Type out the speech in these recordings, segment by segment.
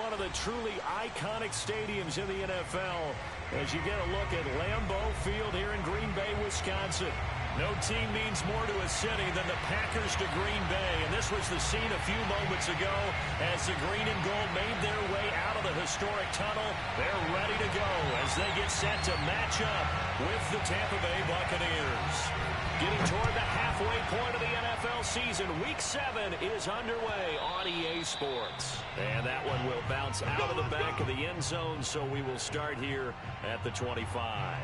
one of the truly iconic stadiums in the NFL as you get a look at Lambeau Field here in Green Bay, Wisconsin. No team means more to a city than the Packers to Green Bay, and this was the scene a few moments ago as the green and gold made their way out of the historic tunnel. They're ready to go as they get set to match up with the Tampa Bay Buccaneers. Getting toward the halfway point of the NFL season, Week 7 is underway on EA Sports. And that one will bounce out of the back of the end zone, so we will start here at the 25.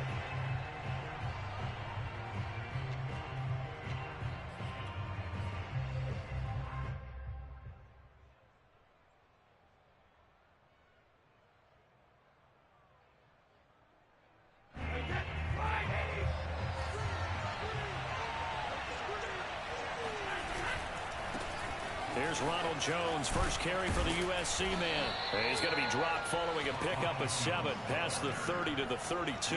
Here's Ronald Jones, first carry for the USC man. He's going to be dropped following a pickup of 7 past the 30 to the 32.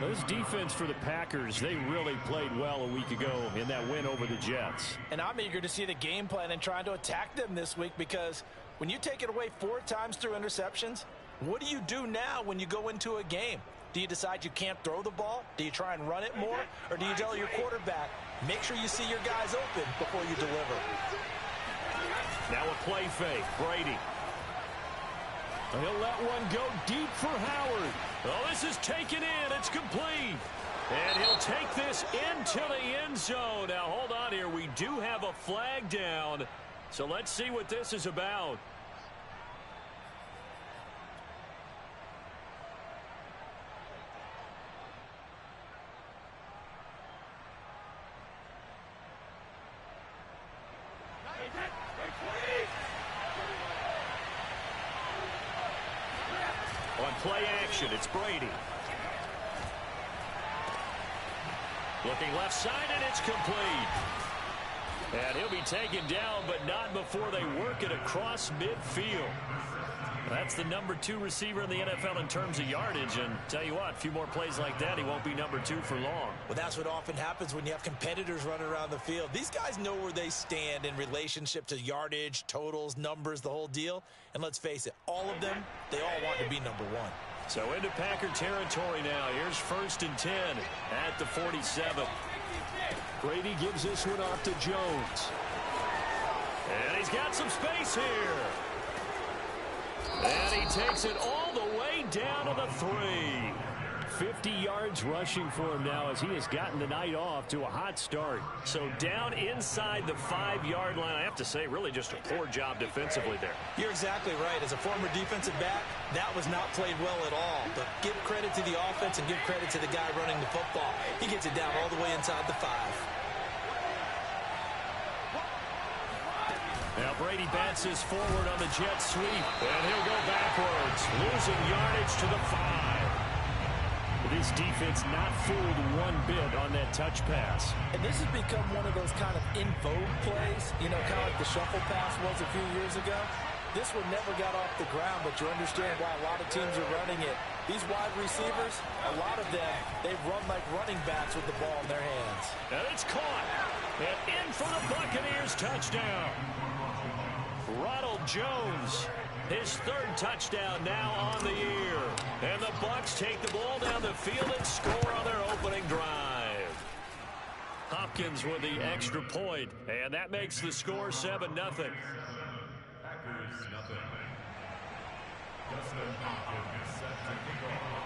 This defense for the Packers, they really played well a week ago in that win over the Jets. And I'm eager to see the game plan and trying to attack them this week, because when you take it away 4 times through interceptions, what do you do now when you go into a game? Do you decide you can't throw the ball? Do you try and run it more? Or do you tell your quarterback, make sure you see your guys open before you deliver? Now a play fake, Brady. He'll let one go deep for Howard. Oh, this is taken in. It's complete. And he'll take this into the end zone. Now, hold on here. We do have a flag down. So let's see what this is about. On play action, it's Brady. Looking left side, and it's complete. And he'll be taken down, but not before they work it across midfield. That's the number 2 receiver in the NFL in terms of yardage. And tell you what, a few more plays like that, he won't be number 2 for long. Well, that's what often happens when you have competitors running around the field. These guys know where they stand in relationship to yardage, totals, numbers, the whole deal. And let's face it, all of them, they all want to be number 1. So into Packer territory now. Here's 1st and 10 at the 47. Brady gives this one off to Jones. And he's got some space here. And he takes it all the way down to the 3. 50 yards rushing for him now as he has gotten the night off to a hot start. So down inside the 5-yard line. I have to say, really just a poor job defensively there. You're exactly right. As a former defensive back, that was not played well at all. But give credit to the offense and give credit to the guy running the football. He gets it down all the way inside the 5. Now Brady bounces forward on the jet sweep, and he'll go backwards, losing yardage to the 5. This defense not fooled one bit on that touch pass. And this has become one of those kind of in vogue plays, you know, kind of like the shuffle pass was a few years ago. This one never got off the ground, but you understand why a lot of teams are running it. These wide receivers, a lot of them, they run like running backs with the ball in their hands. And it's caught. And in for the Buccaneers touchdown. Ronald Jones, his 3rd touchdown now on the year. And the Bucs take the ball down the field and score on their opening drive. Hopkins with the extra point, and that makes the score 7-0. Packers nothing. Dustin Hopkins set to kick off.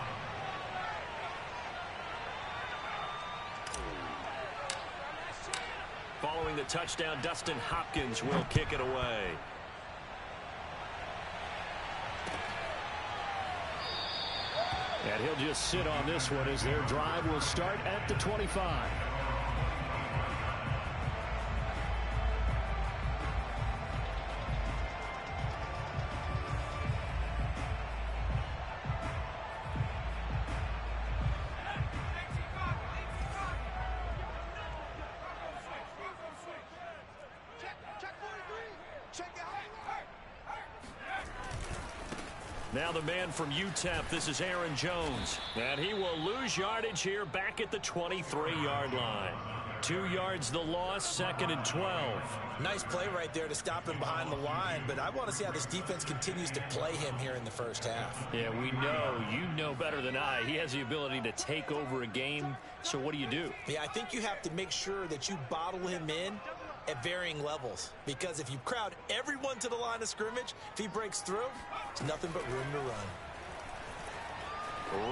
Following the touchdown, Dustin Hopkins will kick it away. And he'll just sit on this one as their drive will start at the 25. Now the man from UTEP, this is Aaron Jones. And he will lose yardage here back at the 23-yard line. 2 yards the loss, 2nd and 12. Nice play right there to stop him behind the line, but I want to see how this defense continues to play him here in the first half. Yeah, we know. You know better than I. He has the ability to take over a game, so what do you do? Yeah, I think you have to make sure that you bottle him in at varying levels, because if you crowd everyone to the line of scrimmage, if he breaks through, there's nothing but room to run.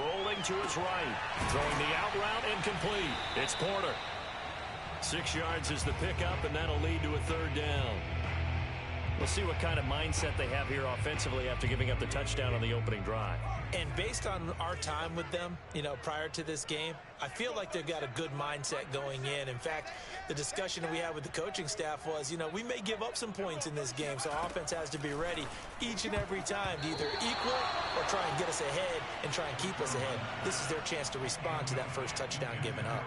Rolling to his right. Throwing the out route incomplete. It's Porter. 6 yards is the pickup, and that'll lead to a 3rd down. We'll see what kind of mindset they have here offensively after giving up the touchdown on the opening drive. And based on our time with them, prior to this game, I feel like they've got a good mindset going in. In fact, the discussion that we had with the coaching staff was, we may give up some points in this game, so offense has to be ready each and every time to either equal or try and get us ahead and try and keep us ahead. This is their chance to respond to that first touchdown given up.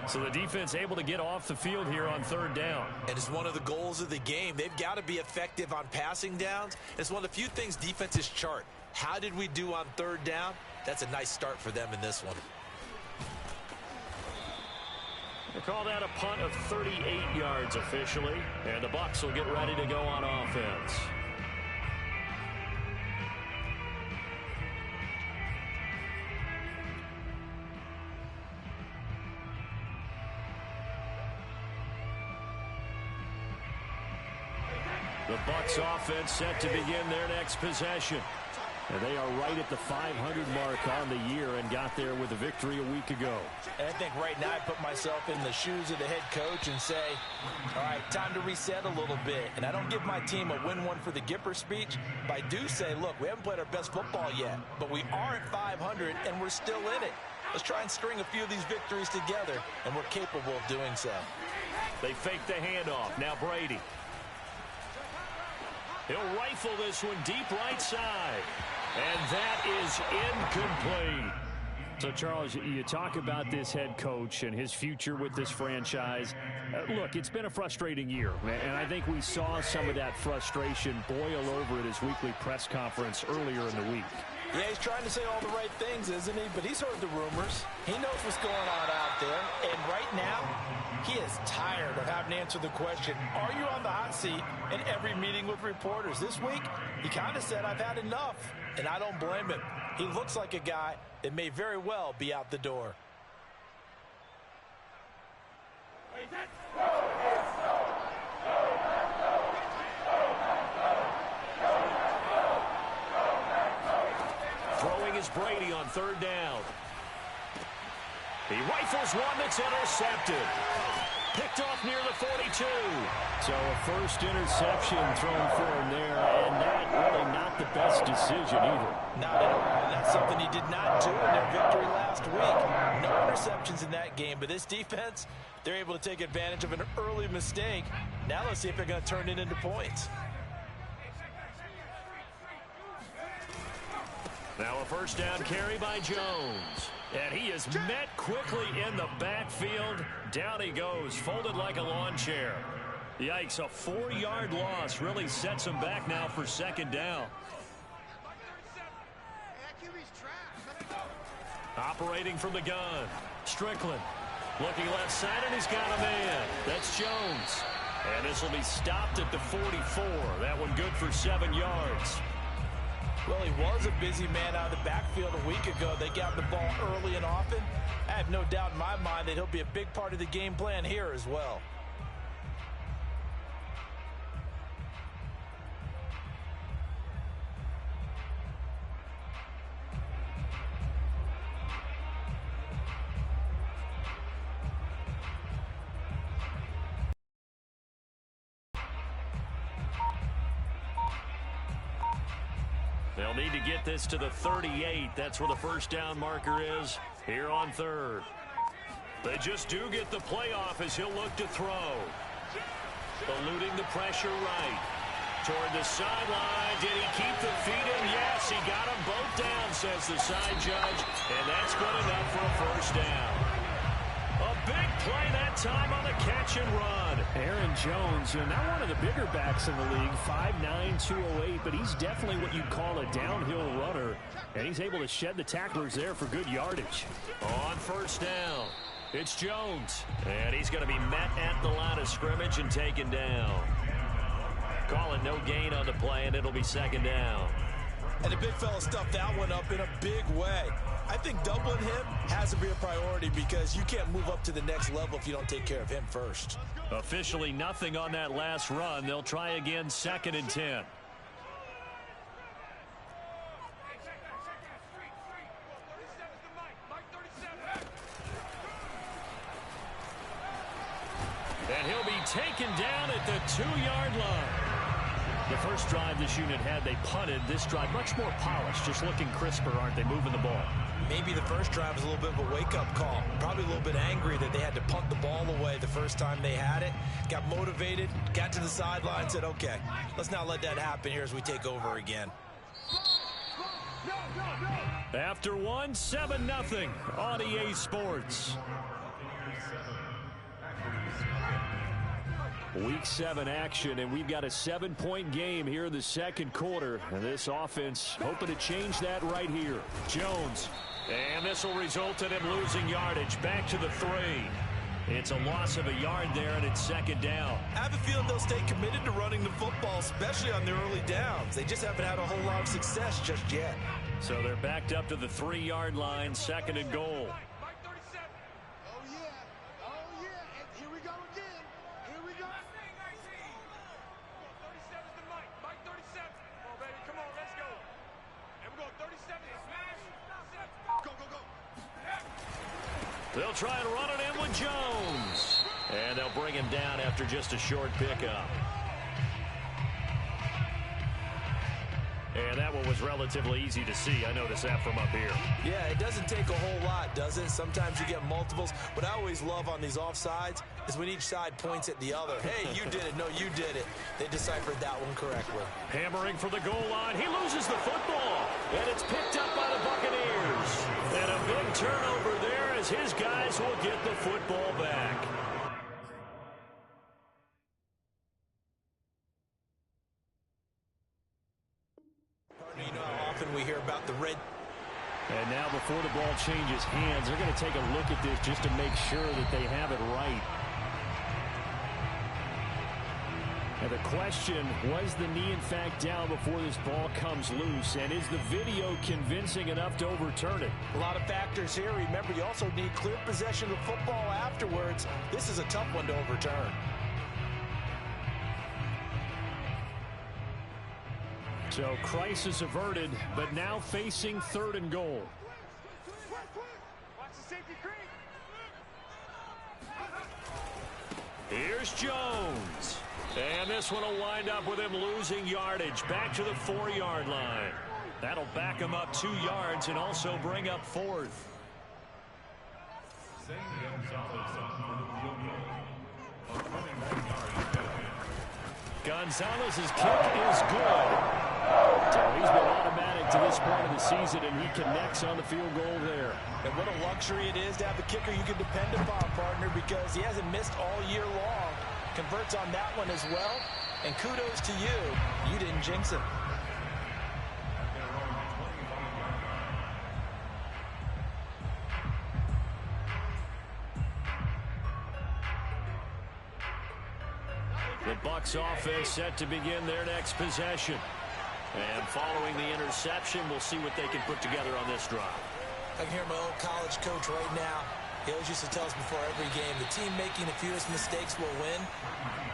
So the defense able to get off the field here on 3rd down. And it's one of the goals of the game. They've got to be effective on passing downs. It's one of the few things defenses chart. How did we do on 3rd down? That's a nice start for them in this one. They call that a punt of 38 yards officially, and the Bucs will get ready to go on offense. The Bucs offense set to begin their next possession. And they are right at the 500 mark on the year and got there with a victory a week ago. And I think right now I put myself in the shoes of the head coach and say, all right, time to reset a little bit. And I don't give my team a win one for the Gipper speech, but I do say, look, we haven't played our best football yet, but we are at 500 and we're still in it. Let's try and string a few of these victories together, and we're capable of doing so. They fake the handoff. Now Brady. He'll rifle this one deep right side. And that is incomplete. So, Charles, you talk about this head coach and his future with this franchise. Look, it's been a frustrating year, and I think we saw some of that frustration boil over at his weekly press conference earlier in the week. Yeah, he's trying to say all the right things, isn't he? But he's heard the rumors. He knows what's going on out there. And right now, he is tired of having to answer the question, are you on the hot seat in every meeting with reporters? This week, he kind of said, I've had enough. And I don't blame him. He looks like a guy that may very well be out the door. Throwing is Brady on 3rd down. He rifles one that's intercepted. Picked off near the 42. So a first interception thrown for him there, and that really not the best decision either. Not at all. And that's something he did not do in their victory last week. No interceptions in that game, but this defense, they're able to take advantage of an early mistake. Now let's see if they're going to turn it into points. Now a first down carry by Jones. And he is met quickly in the backfield. Down he goes, folded like a lawn chair. Yikes, a 4-yard loss really sets him back now for 2nd down. Operating from the gun. Strickland looking left side, and he's got a man. That's Jones. And this will be stopped at the 44. That one good for 7 yards. Well, he was a busy man out of the backfield a week ago. They got the ball early and often. I have no doubt in my mind that he'll be a big part of the game plan here as well. They'll need to get this to the 38. That's where the first down marker is here on 3rd. They just do get the playoff as he'll look to throw. Eluding the pressure right. Toward the sideline. Did he keep the feet in? Yes, he got them both down, says the side judge. And that's good enough for a first down. A big play that time on the catch and run. Aaron Jones, now one of the bigger backs in the league, 5'9", 208, but he's definitely what you'd call a downhill runner, and he's able to shed the tacklers there for good yardage. On first down, It's Jones. And he's going to be met at the line of scrimmage and taken down. Calling no gain on the play, and it'll be second down. And the big fella stuffed that one up in a big way. I think doubling him has to be a priority because you can't move up to the next level if you don't take care of him first. Officially nothing on that last run. They'll try again, 2nd and 10. And he'll be taken down at the 2-yard line. The first drive this unit had, they punted. This drive, much more polished, just looking crisper, aren't they, moving the ball? Maybe the first drive was a little bit of a wake-up call. Probably a little bit angry that they had to punt the ball away the first time they had it. Got motivated, got to the sideline, said, okay, let's not let that happen here as we take over again. After one, 7-0 on EA Sports. Week 7 action, and we've got a 7-point game here in the second quarter. And this offense hoping to change that right here. Jones. And this will result in him losing yardage. Back to the 3. It's a loss of a yard there, and it's second down. I have a feeling they'll stay committed to running the football, especially on their early downs. They just haven't had a whole lot of success just yet. So they're backed up to the 3-yard line, 2nd and goal. They'll try and run it in with Jones. And they'll bring him down after just a short pickup. And that one was relatively easy to see. I noticed that from up here. Yeah, it doesn't take a whole lot, does it? Sometimes you get multiples. What I always love on these offsides is when each side points at the other. Hey, you did it. No, you did it. They deciphered that one correctly. Hammering for the goal line. He loses the football. And it's picked up by the Buccaneers. And a big turnover there as his guys will get the football back. You know how often we hear about the red. And now before the ball changes hands, they're going to take a look at this just to make sure that they have it right. And the question, was the knee in fact down before this ball comes loose? And is the video convincing enough to overturn it? A lot of factors here. Remember, you also need clear possession of football afterwards. This is a tough one to overturn. So crisis averted, but now facing 3rd and goal. Here's Jones. And this one will wind up with him losing yardage. Back to the 4-yard line. That'll back him up 2 yards and also bring up 4th. Gonzalez's kick is good. So he's been automatic to this point of the season, and he connects on the field goal there. And what a luxury it is to have a kicker you can depend upon, partner, because he hasn't missed all year long. Converts on that one as well. And kudos to you. You didn't jinx him. The Bucs offense set to begin their next possession. And following the interception, we'll see what they can put together on this drive. I can hear my old college coach right now. He always used to tell us before every game, the team making the fewest mistakes will win.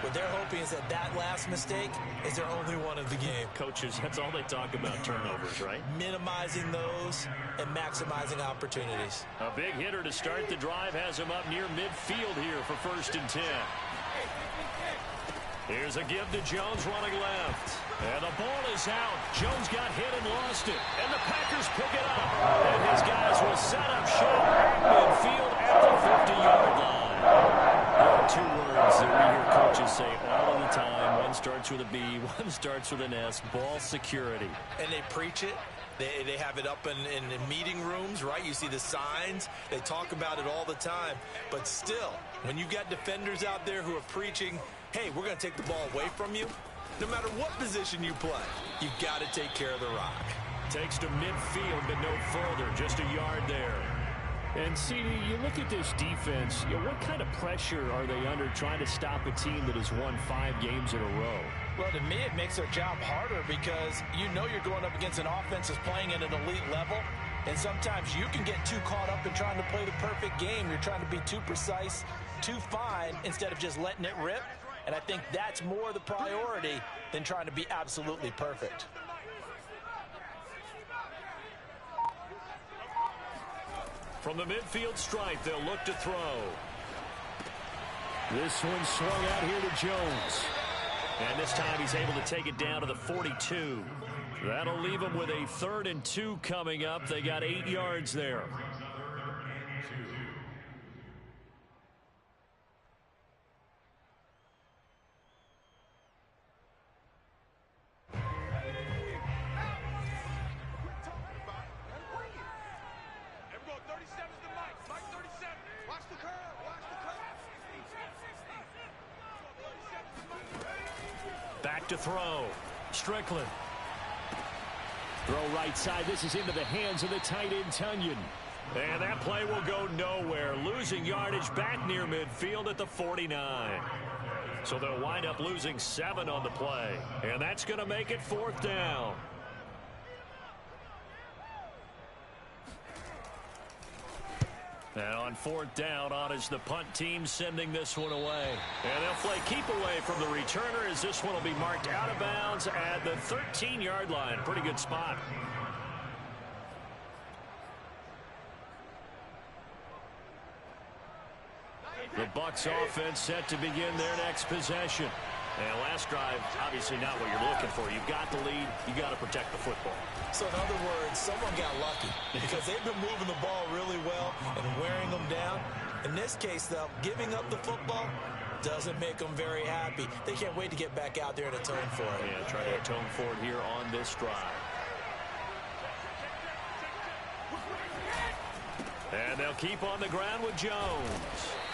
What they're hoping is that that last mistake is their only one of the game. Coaches, that's all they talk about, turnovers, right? Minimizing those and maximizing opportunities. A big hitter to start the drive has him up near midfield here for 1st and 10. Here's a give to Jones running left. And the ball is out. Jones got hit and lost it. And the Packers pick it up. And his guys will set up shop at midfield at the 50-yard line. There are 2 words that we hear coaches say all of the time. One starts with a B, one starts with an S. Ball security. And they preach it. They have it up in meeting rooms, right? You see the signs. They talk about it all the time. But still, when you've got defenders out there who are preaching, hey, we're going to take the ball away from you, no matter what position you play, you've got to take care of the rock. Takes to midfield, but no further. Just a yard there. And, CD, you look at this defense, what kind of pressure are they under trying to stop a team that has won 5 games in a row? Well, to me, it makes their job harder because you know you're going up against an offense that's playing at an elite level, and sometimes you can get too caught up in trying to play the perfect game. You're trying to be too precise, too fine, instead of just letting it rip. And I think that's more the priority than trying to be absolutely perfect. From the midfield stripe, they'll look to throw. This one swung out here to Jones. And this time he's able to take it down to the 42. That'll leave them with a 3rd and 2 coming up. They got 8 yards there. Back to throw. Strickland. Throw right side. This is into the hands of the tight end, Tunyon. And that play will go nowhere. Losing yardage back near midfield at the 49. So they'll wind up losing 7 on the play. And that's going to make it 4th down. And on 4th down, on is the punt team sending this one away. And they'll play keep away from the returner as this one will be marked out of bounds at the 13-yard line. Pretty good spot. The Bucs offense set to begin their next possession. And last drive, obviously not what you're looking for. You've got the lead. You got to protect the football. So in other words, someone got lucky because they've been moving the ball really well and wearing them down. In this case, though, giving up the football doesn't make them very happy. They can't wait to get back out there and atone for it. Yeah, try to atone for it here on this drive. And they'll keep on the ground with Jones.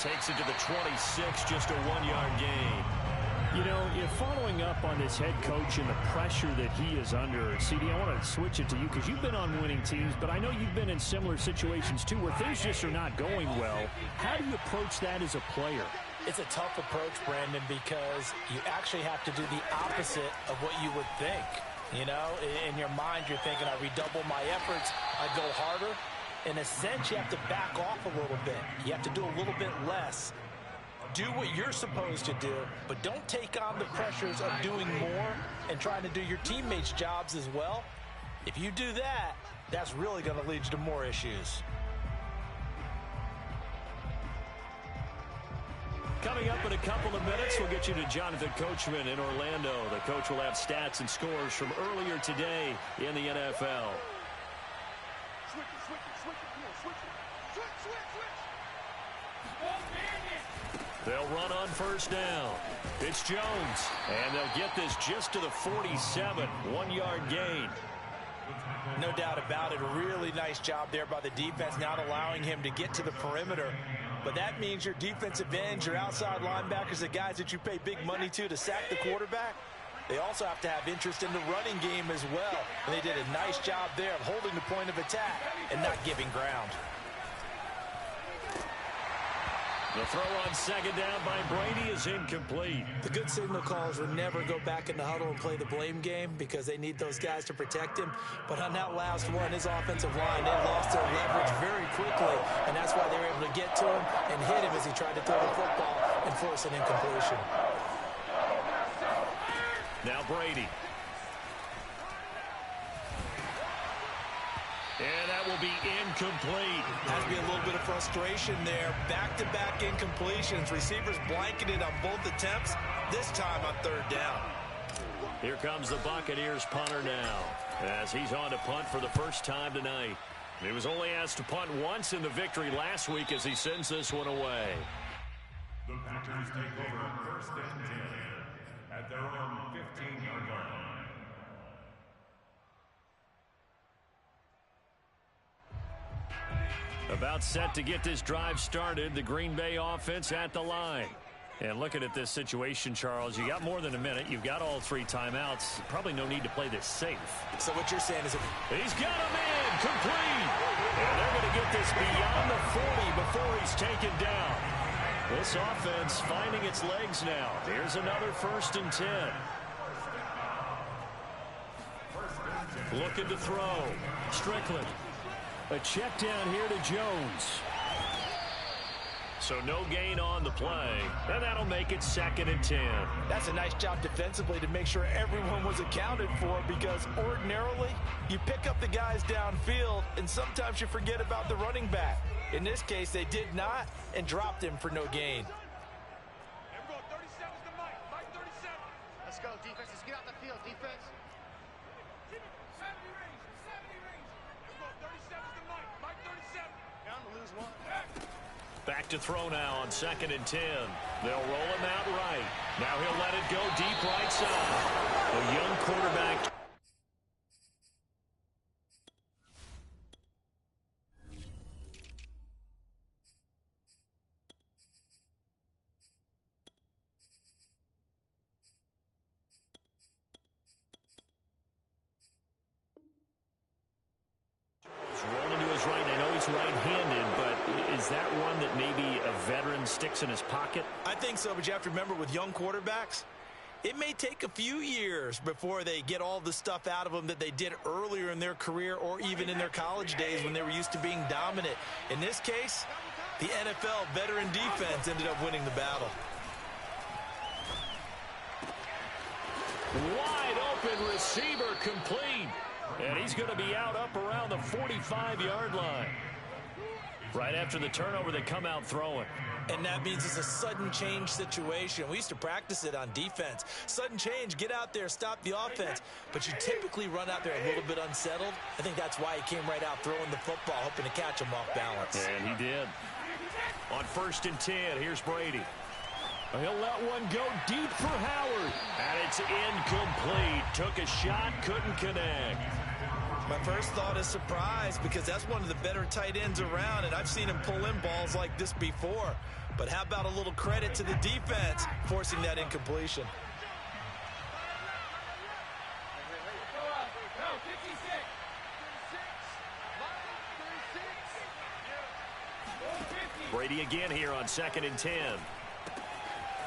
Takes it to the 26, just a 1-yard gain. You know, following up on this head coach and the pressure that he is under, CD, I want to switch it to you because you've been on winning teams, but I know you've been in similar situations too where things just are not going well. How do you approach that as a player? It's a tough approach, Brandon, because you actually have to do the opposite of what you would think. You know, in your mind, you're thinking, I redouble my efforts, I go harder. In a sense, you have to back off a little bit. You have to do a little bit less. Do what you're supposed to do, but don't take on the pressures of doing more and trying to do your teammates' jobs as well. If you do that, that's really going to lead you to more issues. Coming up in a couple of minutes, we'll get you to Jonathan Coachman in Orlando. The coach will have stats and scores from earlier today in the NFL. They'll run on 1st down. It's Jones, and they'll get this just to the 47, 1-yard gain. No doubt about it. A really nice job there by the defense, not allowing him to get to the perimeter. But that means your defensive ends, your outside linebackers, the guys that you pay big money to sack the quarterback, they also have to have interest in the running game as well. And they did a nice job there of holding the point of attack and not giving ground. The throw on 2nd down by Brady is incomplete. The good signal callers would never go back in the huddle and play the blame game because they need those guys to protect him. But on that last one, his offensive line, they lost their leverage very quickly, and that's why they were able to get to him and hit him as he tried to throw the football and force an incompletion. Now Brady. And that will be incomplete. Has to be a little bit of frustration there. Back-to-back incompletions. Receivers blanketed on both attempts, this time on 3rd down. Here comes the Buccaneers punter now, as he's on to punt for the first time tonight. He was only asked to punt once in the victory last week as he sends this one away. The Packers take over 1st and 10 at their own 15-yard line. About set to get this drive started, the Green Bay offense at the line. And looking at this situation, Charles, you got more than a minute. You've got all 3 timeouts. Probably no need to play this safe. So what you're saying is... He's got him in, complete. And they're going to get get this beyond the 40 before he's taken down. This offense finding its legs now. Here's another 1st and 10. Looking to throw. Strickland. A check down here to Jones. So no gain on the play, and that'll make it 2nd and 10. That's a nice job defensively to make sure everyone was accounted for, because ordinarily you pick up the guys downfield and sometimes you forget about the running back. In this case, they did not and dropped him for no gain. Let's go, defense. Let's get out the field, defense. Back to throw now on 2nd and 10. They'll roll him out right. Now he'll let it go deep right side. A young quarterback. Rolling to his right. I know he's right-handed, but is that one that maybe a veteran sticks in his pocket? I think so, but you have to remember, with young quarterbacks, it may take a few years before they get all the stuff out of them that they did earlier in their career or even in their college days when they were used to being dominant. In this case, the NFL veteran defense ended up winning the battle. Wide open receiver, complete. And he's going to be out up around the 45-yard line. Right after the turnover, they come out throwing. And that means it's a sudden change situation. We used to practice it on defense. Sudden change, get out there, stop the offense. But you typically run out there a little bit unsettled. I think that's why he came right out throwing the football, hoping to catch him off balance. And he did. On 1st and 10, here's Brady. He'll let one go deep for Howard. And it's incomplete. Took a shot, couldn't connect. My first thought is surprise, because that's one of the better tight ends around, and I've seen him pull in balls like this before. But how about a little credit to the defense forcing that incompletion? Brady again here on 2nd and 10.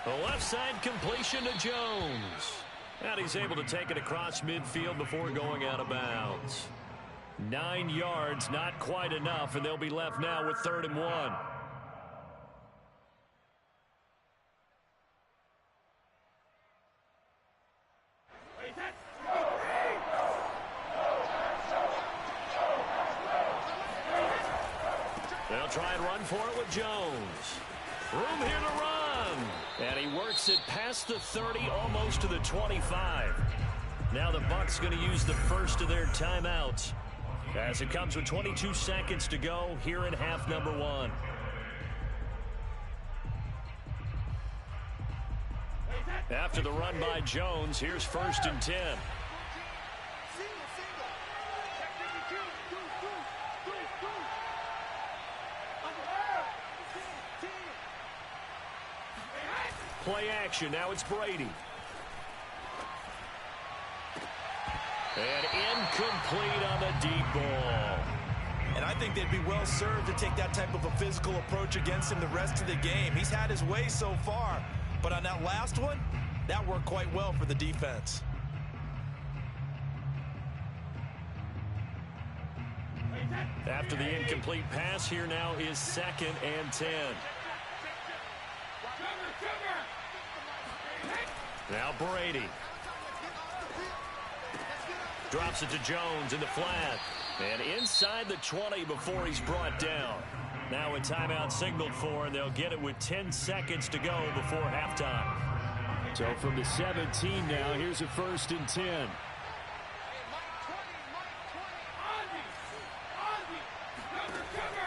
The left side completion to Jones. And he's able to take it across midfield before going out of bounds. 9 yards, not quite enough, and they'll be left now with 3rd and 1. They'll try and run for it with Jones. Room here to run. And he works it past the 30, almost to the 25. Now the Bucs going to use the first of their timeouts, as it comes with 22 seconds to go here in half number 1. After the run by Jones, here's 1st and 10. Play action. Now it's Brady. And incomplete on the deep ball. And I think they'd be well served to take that type of a physical approach against him the rest of the game. He's had his way so far, but on that last one, that worked quite well for the defense. After the incomplete pass, here now is 2nd and 10. Now Brady. Drops it to Jones in the flat. And inside the 20 before he's brought down. Now a timeout signaled for, and they'll get it with 10 seconds to go before halftime. So from the 17 now, here's a 1st and 10.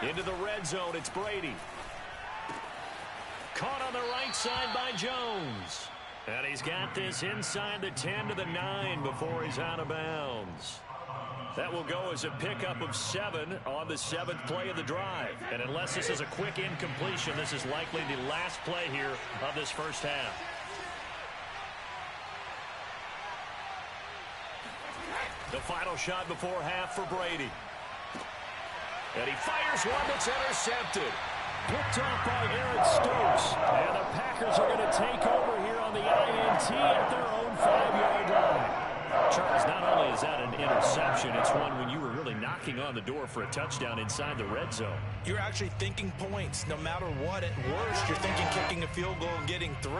Into the red zone, it's Brady. Caught on the right side by Jones. And he's got this inside the 10 to the 9 before he's out of bounds. That will go as a pickup of 7 on the 7th play of the drive. And unless this is a quick incompletion, this is likely the last play here of this first half. The final shot before half for Brady. And he fires one that's intercepted. Picked off by Aaron Stokes. And the Packers are going to take over here on the INT at their own 5-yard line. Charles, not only is that an interception, it's one when you were really knocking on the door for a touchdown inside the red zone. You're actually thinking points. No matter what, at worst, you're thinking kicking a field goal and getting 3.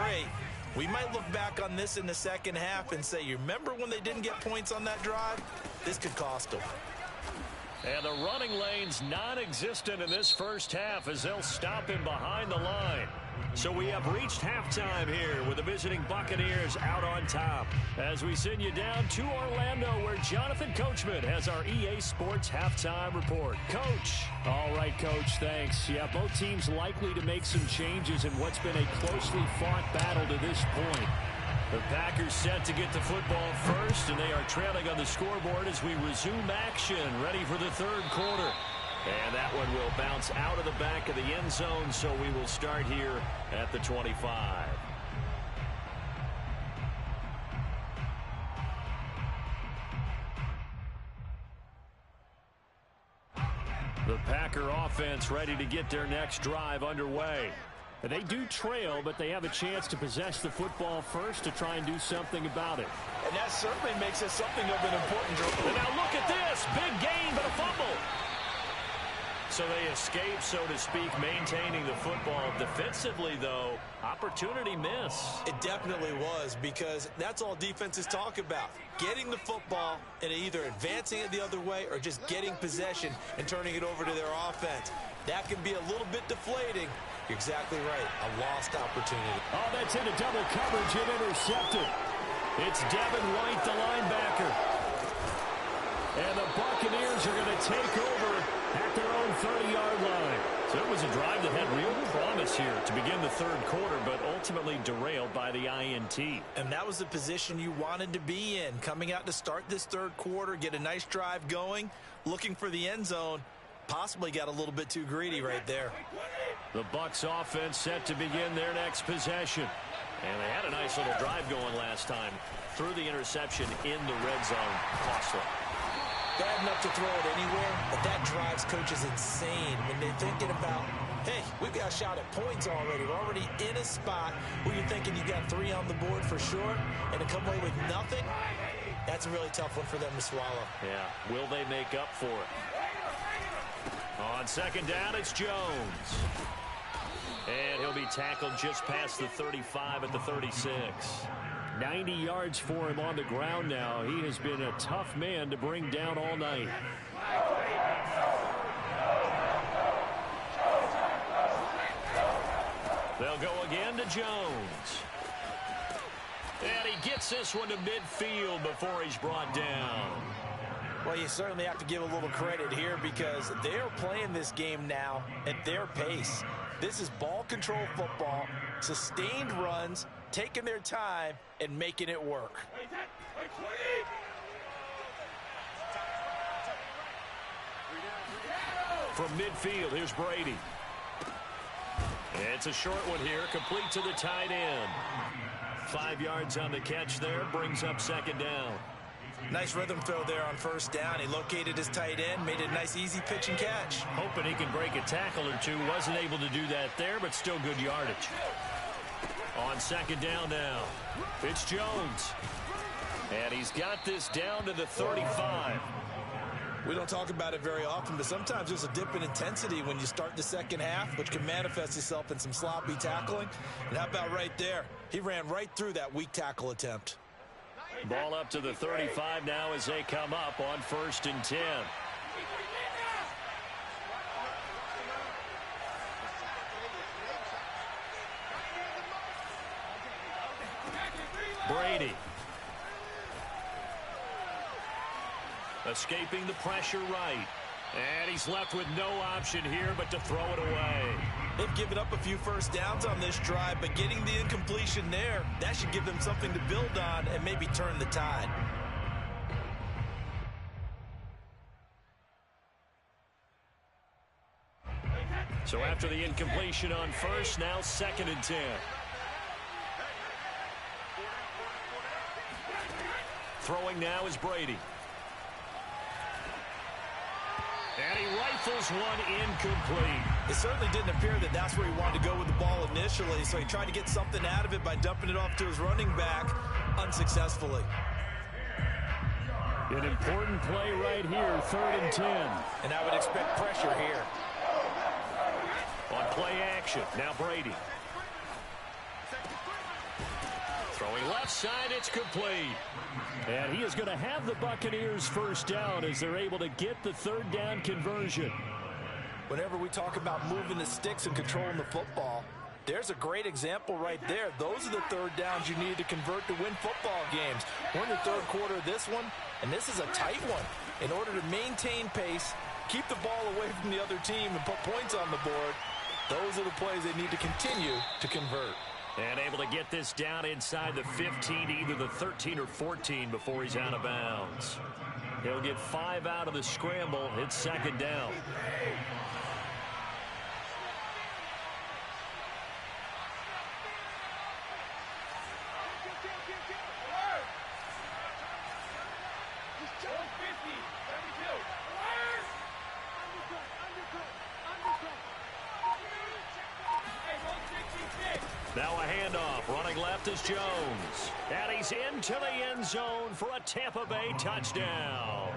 We might look back on this in the second half and say, you remember when they didn't get points on that drive? This could cost them. And the running lane's non-existent in this first half as they'll stop him behind the line. So we have reached halftime here with the visiting Buccaneers out on top. As we send you down to Orlando where Jonathan Coachman has our EA Sports halftime report. Coach. All right, Coach, thanks. Yeah, both teams likely to make some changes in what's been a closely fought battle to this point. The Packers set to get the football first, and they are trailing on the scoreboard as we resume action, ready for the third quarter. And that one will bounce out of the back of the end zone, so we will start here at the 25. The Packer offense ready to get their next drive underway. They do trail, but they have a chance to possess the football first to try and do something about it. And that certainly makes it something of an important drive. And now look at this. Big gain, but a fumble. So they escape, so to speak, maintaining the football. Defensively, though, opportunity miss. It definitely was, because that's all defenses talk about. Getting the football and either advancing it the other way or just getting possession and turning it over to their offense. That can be a little bit deflating. You're exactly right. A lost opportunity. Oh, that's into double coverage and intercepted. It's Devin White, the linebacker. And the Buccaneers are going to take over at their own 30-yard line. So it was a drive that had real promise here to begin the third quarter, but ultimately derailed by the INT. And that was the position you wanted to be in. Coming out to start this third quarter, get a nice drive going, looking for the end zone. Possibly got a little bit too greedy right there. The Bucs offense set to begin their next possession. And they had a nice little drive going last time. Threw the interception in the red zone. Costly. Bad enough to throw it anywhere, but that drives coaches insane when they're thinking about, hey, we've got a shot at points already. We're already in a spot where you're thinking you got 3 on the board for sure, and to come away with nothing, that's a really tough one for them to swallow. Yeah, will they make up for it? On second down, it's Jones. And he'll be tackled just past the 35 at the 36. 90 yards for him on the ground now. He has been a tough man to bring down all night. They'll go again to Jones. And he gets this one to midfield before he's brought down. Well, you certainly have to give a little credit here because they're playing this game now at their pace. This is ball control football, sustained runs, taking their time and making it work. From midfield, here's Brady. It's a short one here, complete to the tight end. 5 yards on the catch there, brings up second down. Nice rhythm throw there on first down. He located his tight end, made it a nice easy pitch and catch. Hoping he can break a tackle or two. Wasn't able to do that there, but still good yardage. On second down now, it's Jones. And he's got this down to the 35. We don't talk about it very often, but sometimes there's a dip in intensity when you start the second half, which can manifest itself in some sloppy tackling. And how about right there? He ran right through that weak tackle attempt. Ball up to the 35 now as they come up on 1st and 10. Brady. Escaping the pressure right. And he's left with no option here but to throw it away. They've given up a few first downs on this drive, but getting the incompletion there, that should give them something to build on and maybe turn the tide. So after the incompletion on first, now 2nd and 10. Throwing now is Brady. And he rifles one incomplete. It certainly didn't appear that that's where he wanted to go with the ball initially, so he tried to get something out of it by dumping it off to his running back unsuccessfully. An important play right here, 3rd and 10. And I would expect pressure here. On play action, now Brady. Throwing left side, it's complete. And he is going to have the Buccaneers first down as they're able to get the 3rd down conversion. Whenever we talk about moving the sticks and controlling the football, there's a great example right there. Those are the 3rd downs you need to convert to win football games. We're in the 3rd quarter of this one, and this is a tight one. In order to maintain pace, keep the ball away from the other team, and put points on the board, those are the plays they need to continue to convert. And able to get this down inside the 15, either the 13 or 14 before he's out of bounds. He'll get 5 out of the scramble. It's 2nd down. Now a handoff. Running left is Jones. And he's into the end zone for a Tampa Bay touchdown.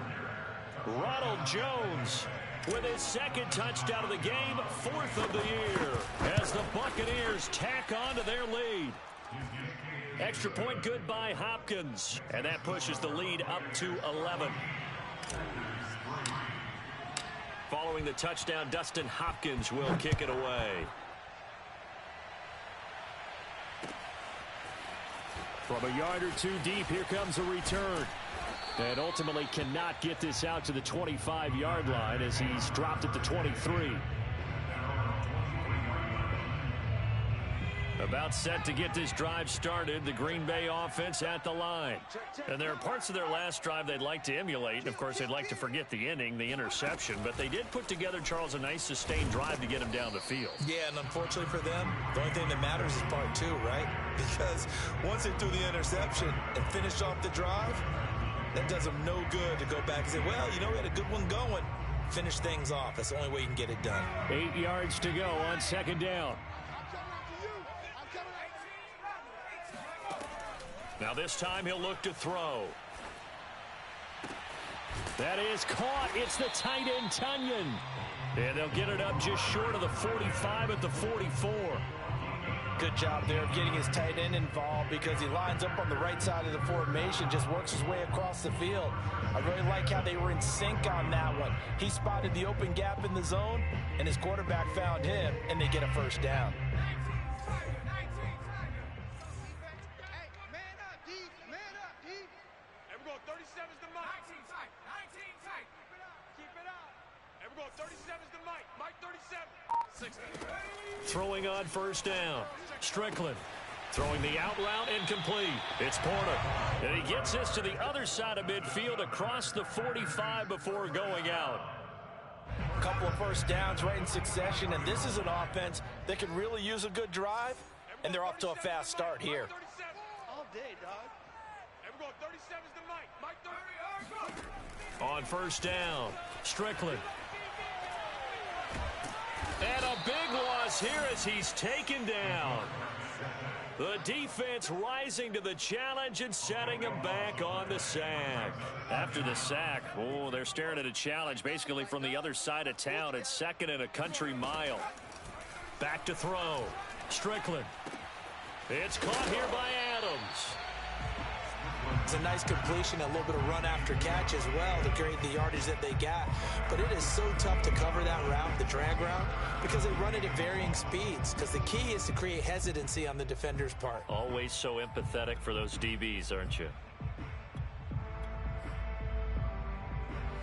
Ronald Jones with his 2nd touchdown of the game, 4th of the year, as the Buccaneers tack on to their lead. Extra point good by Hopkins. And that pushes the lead up to 11. Following the touchdown, Dustin Hopkins will kick it away. From a yard or 2 deep, here comes a return. And ultimately cannot get this out to the 25-yard line as he's dropped at the 23. About set to get this drive started, the Green Bay offense at the line. And there are parts of their last drive they'd like to emulate. Of course, they'd like to forget the inning, the interception. But they did put together, Charles, a nice sustained drive to get him down the field. Yeah, and unfortunately for them, the only thing that matters is part 2, right? Because once they threw the interception and finished off the drive, that does them no good to go back and say, well, you know, we had a good one going. Finish things off. That's the only way you can get it done. 8 yards to go on 2nd down. Now this time he'll look to throw. That is caught. It's the tight end, Tunyon. And they'll get it up just short of the 45 at the 44. Good job there of getting his tight end involved because he lines up on the right side of the formation, just works his way across the field. I really like how they were in sync on that one. He spotted the open gap in the zone, and his quarterback found him, and they get a first down. Throwing on 1st down. Strickland throwing the out route incomplete. It's Porter. And he gets this to the other side of midfield across the 45 before going out. A couple of first downs right in succession, and this is an offense that can really use a good drive, and they're off to a fast start here. All day, dog. And we're going 37's the Mike. On 1st down, Strickland. And a big loss here as he's taken down. The defense rising to the challenge and setting him back on the sack. After the sack, oh, they're staring at a challenge basically from the other side of town. It's 2nd and a country mile. Back to throw. Strickland. It's caught here by Adams. It's a nice completion, a little bit of run after catch as well to create the yardage that they got. But it is so tough to cover that route, the drag route, because they run it at varying speeds. Because the key is to create hesitancy on the defender's part. Always so empathetic for those DBs, aren't you?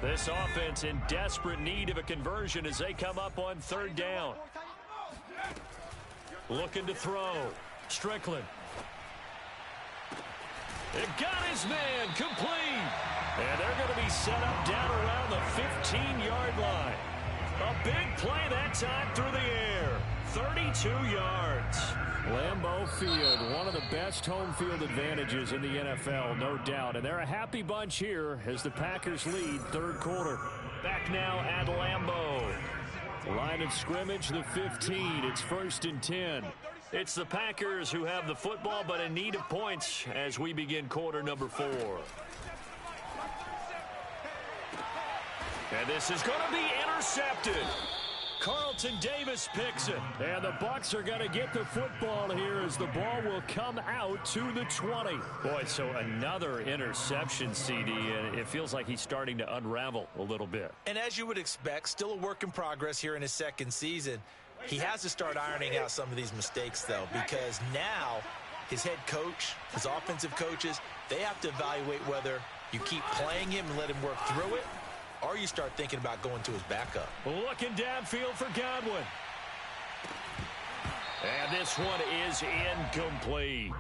This offense in desperate need of a conversion as they come up on 3rd down. Looking to throw. Strickland. It got his man complete. And they're going to be set up down around the 15-yard line. A big play that time through the air. 32 yards. Lambeau Field, one of the best home field advantages in the NFL, no doubt. And they're a happy bunch here as the Packers lead 3rd quarter. Back now at Lambeau. Line of scrimmage, the 15. It's 1st and 10. It's the Packers who have the football, but in need of points as we begin quarter number 4. And this is going to be intercepted. Carlton Davis picks it. And the Bucs are going to get the football here as the ball will come out to the 20. Boy, so another interception, CD, and it feels like he's starting to unravel a little bit. And as you would expect, still a work in progress here in his second season. He has to start ironing out some of these mistakes, though, because now his head coach, his offensive coaches, they have to evaluate whether you keep playing him and let him work through it, or you start thinking about going to his backup. Looking downfield for Godwin. And this one is incomplete.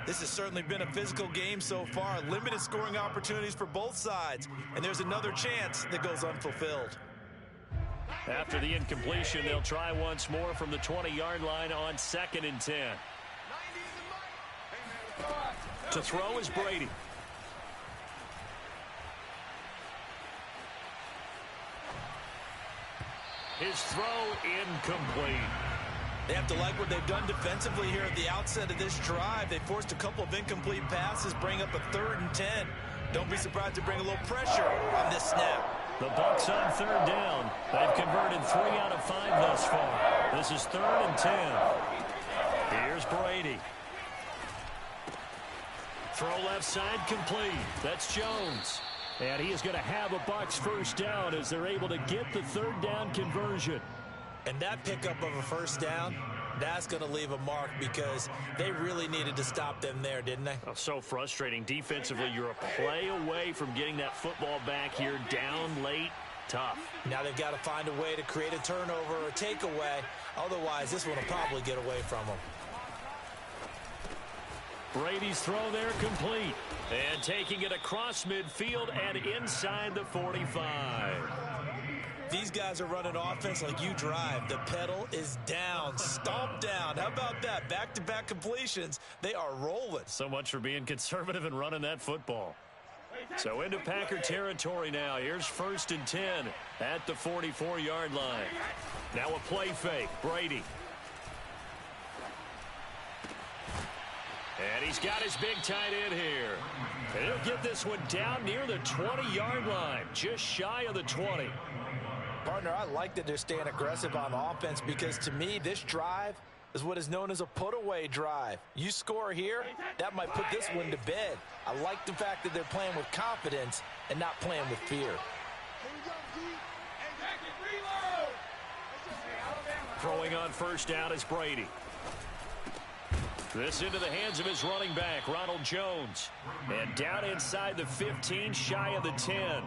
This has certainly been a physical game so far. Limited scoring opportunities for both sides. And there's another chance that goes unfulfilled. After the incompletion, they'll try once more from the 20-yard line on 2nd and 10. To throw is Brady. His throw incomplete. They have to like what they've done defensively here at the outset of this drive. They forced a couple of incomplete passes, bring up a 3rd and 10. Don't be surprised to bring a little pressure on this snap. The Bucs on 3rd down. They've converted 3 out of 5 thus far. This is 3rd and 10. Here's Brady. Throw left side complete. That's Jones. And he is going to have a Bucs 1st down as they're able to get the 3rd down conversion. And that pickup of a 1st down, that's going to leave a mark because they really needed to stop them there, didn't they? Oh, so frustrating. Defensively, you're a play away from getting that football back here down late. Tough. Now they've got to find a way to create a turnover or a takeaway. Otherwise, this one will probably get away from them. Brady's throw there complete. And taking it across midfield and inside the 45. These guys are running offense like you drive. The pedal is down, stomped down. How about that? Back-to-back completions. They are rolling. So much for being conservative and running that football. So into Packer territory now. Here's 1st and 10 at the 44-yard line. Now a play fake. Brady. And he's got his big tight end here. And he'll get this one down near the 20-yard line, just shy of the 20. Partner, I like that they're staying aggressive on offense because to me, this drive is what is known as a put-away drive. You score here, that might put this one to bed. I like the fact that they're playing with confidence and not playing with fear. Throwing on 1st down is Brady. This into the hands of his running back, Ronald Jones. And down inside the 15, shy of the 10.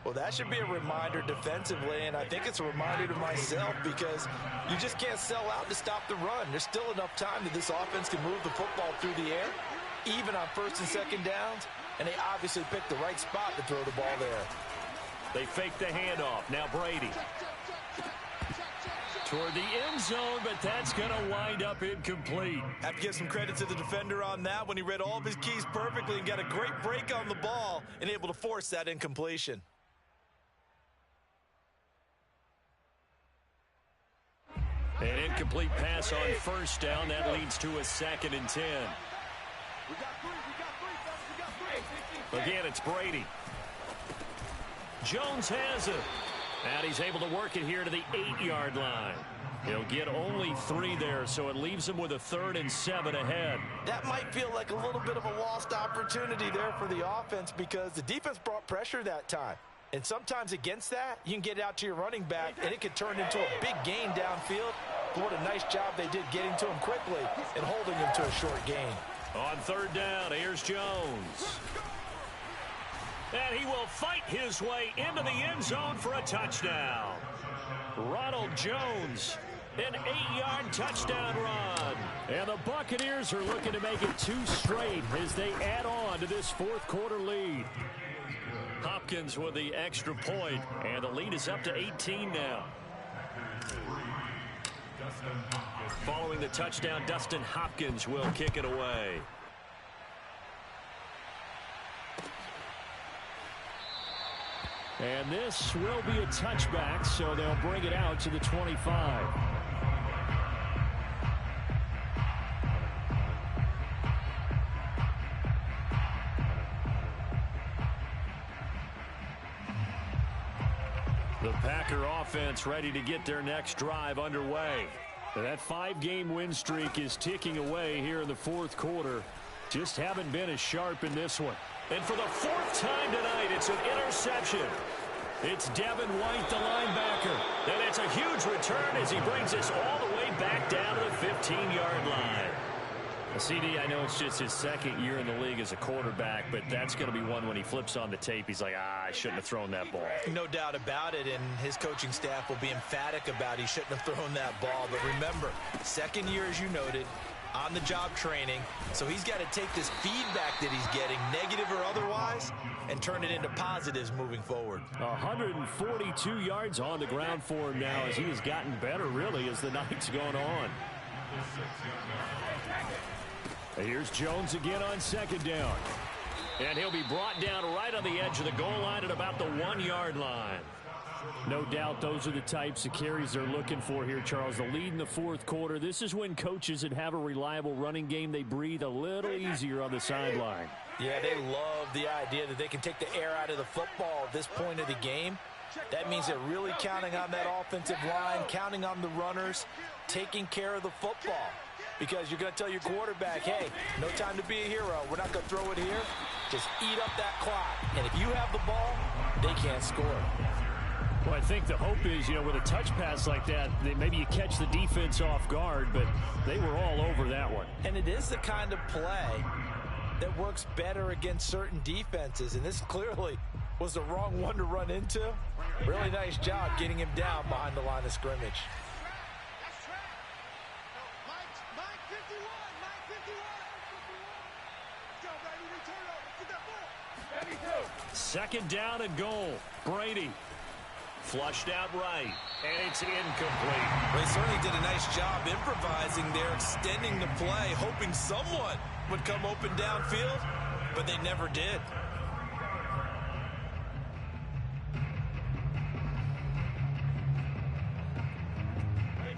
Well, that should be a reminder defensively, and I think it's a reminder to myself because you just can't sell out to stop the run. There's still enough time that this offense can move the football through the air, even on 1st and 2nd downs, and they obviously picked the right spot to throw the ball there. They fake the handoff. Now Brady. Toward the end zone, but that's going to wind up incomplete. Have to give some credit to the defender on that when he read all of his keys perfectly and got a great break on the ball and able to force that incompletion. An incomplete pass on 1st down. That leads to a 2nd and 10. Again, it's Brady. Jones has it. And he's able to work it here to the 8-yard line. He'll get only 3 there, so it leaves him with a 3rd and 7 ahead. That might feel like a little bit of a lost opportunity there for the offense because the defense brought pressure that time. And sometimes against that, you can get it out to your running back, and it could turn into a big gain downfield. But what a nice job they did getting to him quickly and holding him to a short gain. On 3rd down, here's Jones. And he will fight his way into the end zone for a touchdown. Ronald Jones, an 8-yard touchdown run. And the Buccaneers are looking to make it 2 straight as they add on to this 4th quarter lead. Hopkins with the extra point, and the lead is up to 18 now. Following the touchdown, Dustin Hopkins will kick it away. And this will be a touchback, so they'll bring it out to the 25. The Packer offense ready to get their next drive underway. That 5-game win streak is ticking away here in the fourth quarter. Just haven't been as sharp in this one. And for the 4th time tonight, it's an interception. It's Devin White, the linebacker. And it's a huge return as he brings us all the way back down to the 15-yard line. CD, I know it's just his second year in the league as a quarterback, but that's going to be one when he flips on the tape. He's like, I shouldn't have thrown that ball. No doubt about it, and his coaching staff will be emphatic about he shouldn't have thrown that ball. But remember, second year, as you noted, on-the-job training, so he's got to take this feedback that he's getting, negative or otherwise, and turn it into positives moving forward. 142 yards on the ground for him now as he has gotten better, really, as the night's gone on. Here's Jones again on second down. And he'll be brought down right on the edge of the goal line at about the 1-yard line. No doubt those are the types of carries they're looking for here, Charles. The lead in the fourth quarter. This is when coaches that have a reliable running game, they breathe a little easier on the sideline. Yeah, they love the idea that they can take the air out of the football at this point of the game. That means they're really counting on that offensive line, counting on the runners, taking care of the football. Because you're going to tell your quarterback, hey, no time to be a hero. We're not going to throw it here. Just eat up that clock. And if you have the ball, they can't score. Well, I think the hope is, with a touch pass like that, maybe you catch the defense off guard, but they were all over that one. And it is the kind of play that works better against certain defenses. And this clearly was the wrong one to run into. Really nice job getting him down behind the line of scrimmage. Second down and goal. Brady flushed out right, and it's incomplete. They certainly did a nice job improvising there, extending the play, hoping someone would come open downfield, but they never did.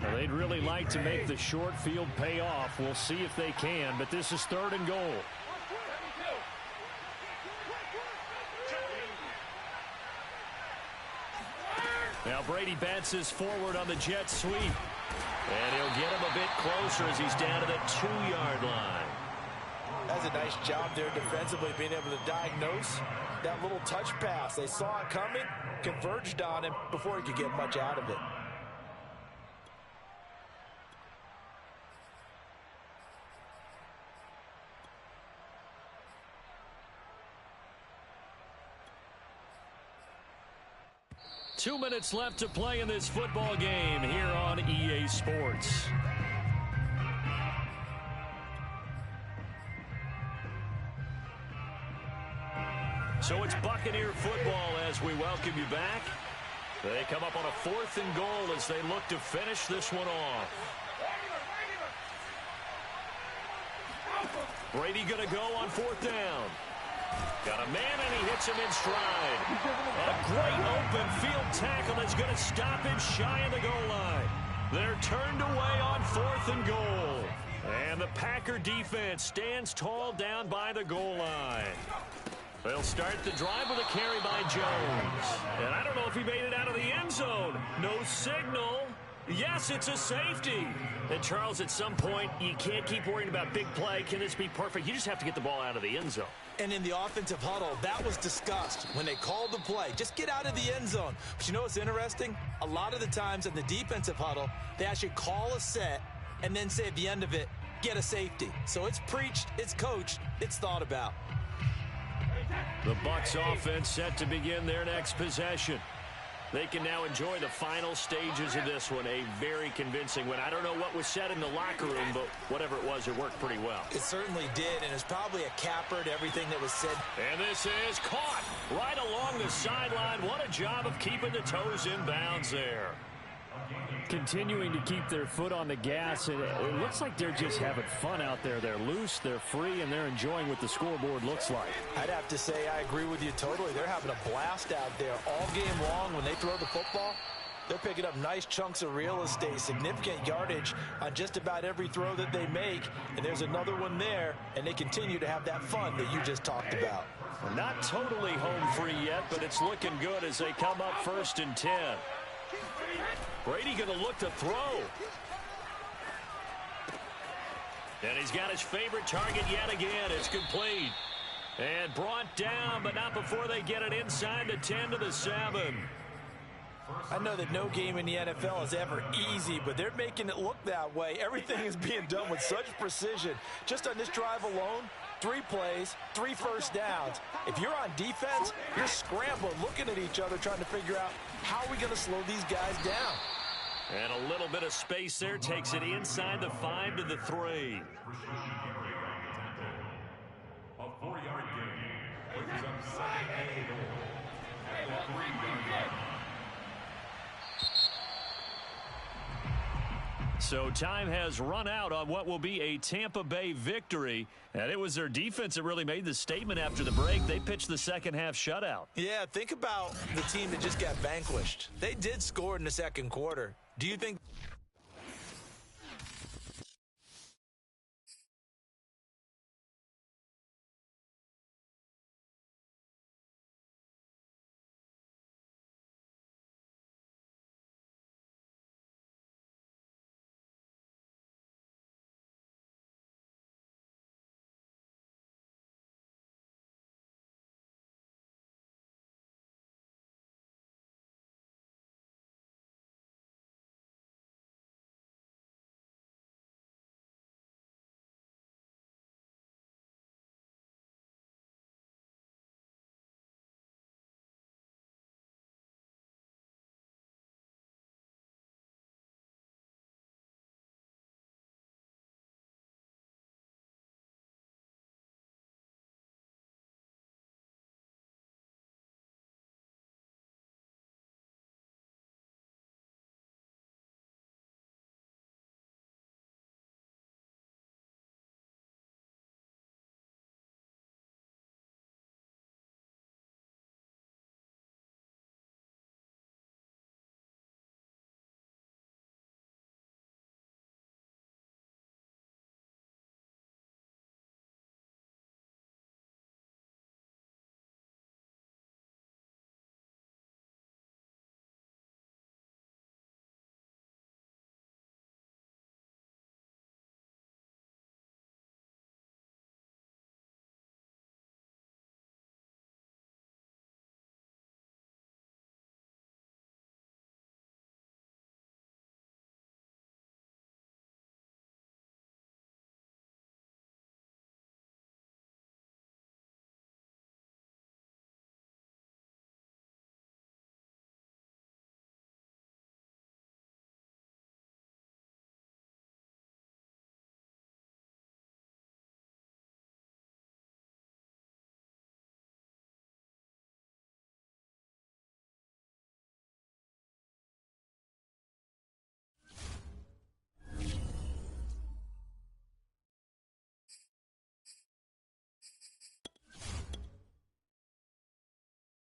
Well, they'd really like to make the short field pay off. We'll see if they can, but this is 3rd and goal. Now Brady bounces forward on the jet sweep. And he'll get him a bit closer as he's down to the 2-yard line. That's a nice job there defensively, being able to diagnose that little touch pass. They saw it coming, converged on him before he could get much out of it. Two minutes left to play in this football game here on EA Sports. So it's Buccaneer football as we welcome you back. They come up on a 4th and goal as they look to finish this one off. Brady going to go on 4th down. Got a man, and he hits him in stride. A great open field tackle that's going to stop him shy of the goal line. They're turned away on 4th and goal. And the Packer defense stands tall down by the goal line. They'll start the drive with a carry by Jones. And I don't know if he made it out of the end zone. No signal. Yes, it's a safety. And Charles, at some point, you can't keep worrying about big play. Can this be perfect? You just have to get the ball out of the end zone. And in the offensive huddle, that was discussed when they called the play. Just get out of the end zone. But you know what's interesting? A lot of the times in the defensive huddle, they actually call a set and then say at the end of it, get a safety. So it's preached, it's coached, it's thought about. The Bucs offense set to begin their next possession. They can now enjoy the final stages of this one. A very convincing win. I don't know what was said in the locker room, but whatever it was, it worked pretty well. It certainly did, and it's probably a capper to everything that was said. And this is caught right along the sideline. What a job of keeping the toes in bounds there. Continuing to keep their foot on the gas, and it looks like they're just having fun out there. They're loose, they're free, and they're enjoying what the scoreboard looks like. I'd have to say I agree with you totally. They're having a blast out there all game long. When they throw the football, they're picking up nice chunks of real estate, significant yardage on just about every throw that they make. And there's another one there, and they continue to have that fun that you just talked about. Well, not totally home free yet, but it's looking good as they come up 1st and 10. Brady going to look to throw. And he's got his favorite target yet again. It's complete. And brought down, but not before they get it inside the 10 to the 7. I know that no game in the NFL is ever easy, but they're making it look that way. Everything is being done with such precision. Just on this drive alone, 3 plays, 3 first downs. If you're on defense, you're scrambling, looking at each other, trying to figure out how are we going to slow these guys down. And a little bit of space there takes it inside the 5 to the 3. A 4-yard gain. Brings up 2nd and goal at the 3-yard line. So time has run out on what will be a Tampa Bay victory. And it was their defense that really made the statement after the break. They pitched the second half shutout. Yeah, think about the team that just got vanquished. They did score in the second quarter. Do you think